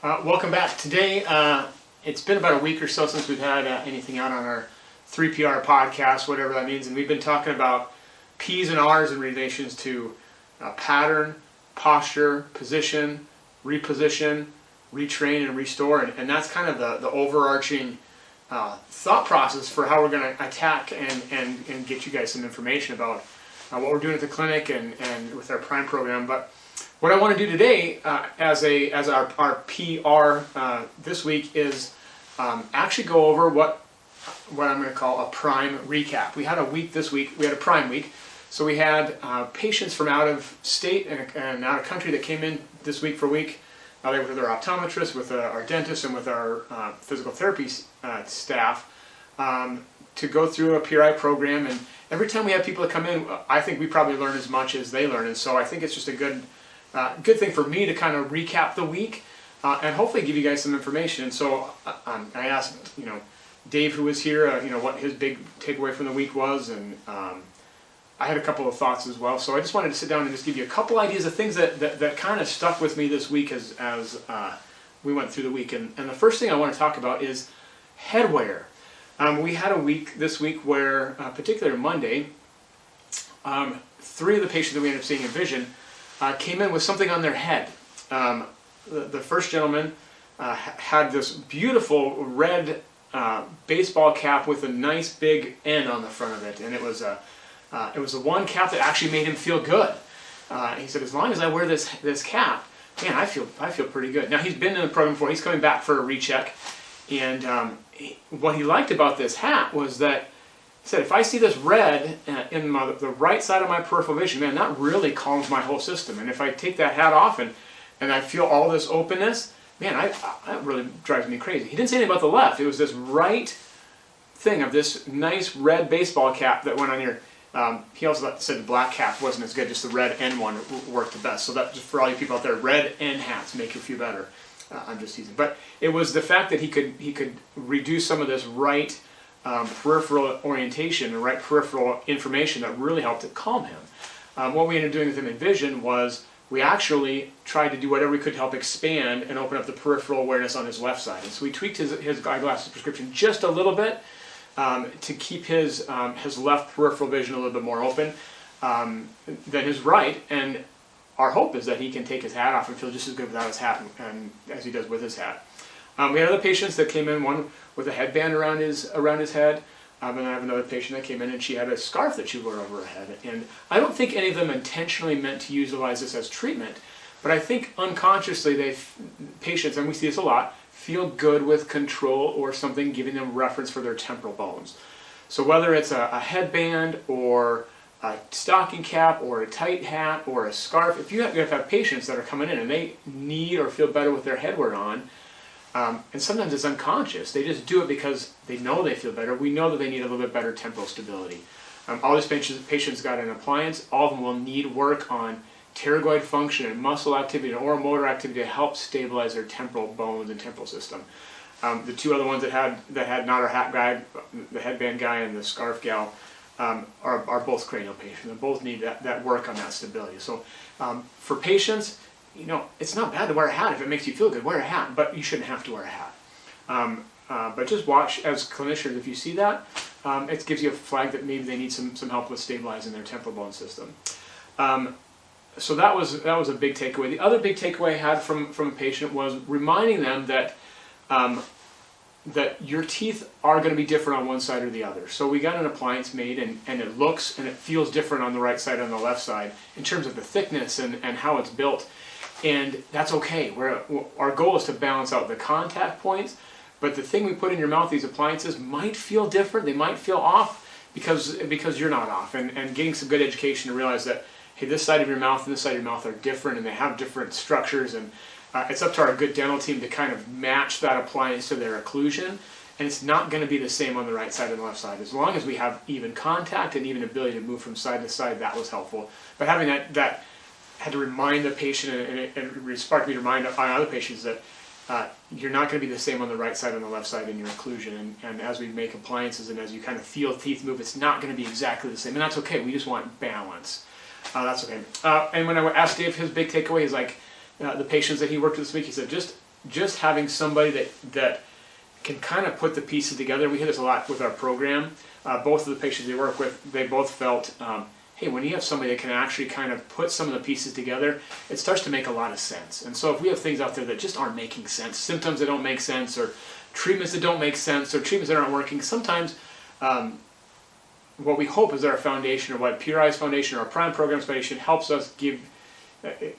Welcome back. Today, it's been about a week or so since we've had anything out on our 3PR podcast, whatever that means, and we've been talking about P's and R's in relations to pattern, posture, position, reposition, retrain, and restore, and that's kind of the overarching thought process for how we're going to attack and get you guys some information about what we're doing at the clinic and with our Prime program. But what I want to do today as our PR this week is actually go over what I'm going to call a Prime recap. We had a week this week. We had a Prime week. So we had patients from out of state and out of country that came in this week for a week. They were with our optometrist, with our dentist, and with our physical therapy staff to go through a PRI program. And every time we have people that come in, I think we probably learn as much as they learn. And so I think it's just a good thing for me to kind of recap the week and hopefully give you guys some information. And so I asked, Dave, who was here, what his big takeaway from the week was, and I had a couple of thoughts as well. So I just wanted to sit down and just give you a couple ideas of things that kind of stuck with me this week as we went through the week. And the first thing I want to talk about is headwear. We had a week this week where, particularly Monday, 3 of the patients that we ended up seeing in vision came in with something on their head. The first gentleman had this beautiful red baseball cap with a nice big N on the front of it, and it was the one cap that actually made him feel good. He said, as long as I wear this cap, man, I feel pretty good. Now, he's been in the program before. He's coming back for a recheck, and what he liked about this hat was that he said, if I see this red in the right side of my peripheral vision, man, that really calms my whole system. And if I take that hat off and I feel all this openness, man, that really drives me crazy. He didn't say anything about the left. It was this right thing of this nice red baseball cap that went on here. He also said the black cap wasn't as good, just the red N one worked the best. So that, just for all you people out there, red N hats make you feel better. I'm just teasing. But it was the fact that he could reduce some of this right peripheral orientation and right peripheral information that really helped to calm him. What we ended up doing with him in vision was we actually tried to do whatever we could to help expand and open up the peripheral awareness on his left side. And so we tweaked his eyeglasses prescription just a little bit to keep his left peripheral vision a little bit more open than his right. And our hope is that he can take his hat off and feel just as good without his hat and as he does with his hat. We had other patients that came in, one with a headband around his head, and I have another patient that came in and she had a scarf that she wore over her head. And I don't think any of them intentionally meant to utilize this as treatment, but I think unconsciously patients, and we see this a lot, feel good with control or something giving them reference for their temporal bones. So whether it's a headband or a stocking cap or a tight hat or a scarf, if you have patients that are coming in and they need or feel better with their headwear on, and sometimes it's unconscious, they just do it because they know they feel better. We know that they need a little bit better temporal stability. All these patients got an appliance. All of them will need work on pterygoid function and muscle activity and oral motor activity to help stabilize their temporal bones and temporal system. The 2 other ones that had not our hat guy, the headband guy and the scarf gal, are both cranial patients. They both need that work on that stability. So for patients, it's not bad to wear a hat if it makes you feel good. Wear a hat, but you shouldn't have to wear a hat. But just watch as clinicians, if you see that, it gives you a flag that maybe they need some help with stabilizing their temporal bone system. So that was a big takeaway. The other big takeaway I had from a patient was reminding them that your teeth are going to be different on one side or the other. So we got an appliance made and it looks and it feels different on the right side and on the left side in terms of the thickness and how it's built. And that's okay. Our goal is to balance out the contact points, but the thing we put in your mouth, these appliances, might feel different. They might feel off because you're not off. And getting some good education to realize that, hey, this side of your mouth and this side of your mouth are different and they have different structures, and it's up to our good dental team to kind of match that appliance to their occlusion, and it's not going to be the same on the right side and the left side. As long as we have even contact and even ability to move from side to side, that was helpful. But having that had to remind the patient, and it sparked me to remind other patients that you're not going to be the same on the right side and the left side in your occlusion. And as we make appliances and as you kind of feel teeth move, it's not going to be exactly the same. And that's okay. We just want balance. That's okay. And when I asked Dave his big takeaway, he's like, the patients that he worked with this week, he said, just just having somebody that can kind of put the pieces together. We hear this a lot with our program. Both of the patients they work with, they both felt, hey, when you have somebody that can actually kind of put some of the pieces together, it starts to make a lot of sense. And so if we have things out there that just aren't making sense, symptoms that don't make sense, or treatments that don't make sense, or treatments that aren't working, sometimes what we hope is that our foundation, or what Pure Eyes Foundation or our Prime Programs Foundation helps us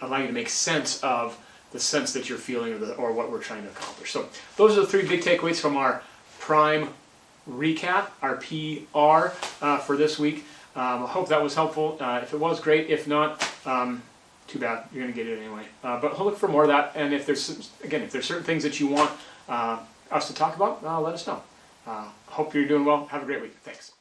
allow you to make sense of the sense that you're feeling, or what we're trying to accomplish. So those are the 3 big takeaways from our Prime recap, our PR for this week. I hope that was helpful. If it was, great. If not, too bad. You're going to get it anyway. But look for more of that. And if there's certain things that you want us to talk about, let us know. Hope you're doing well. Have a great week. Thanks.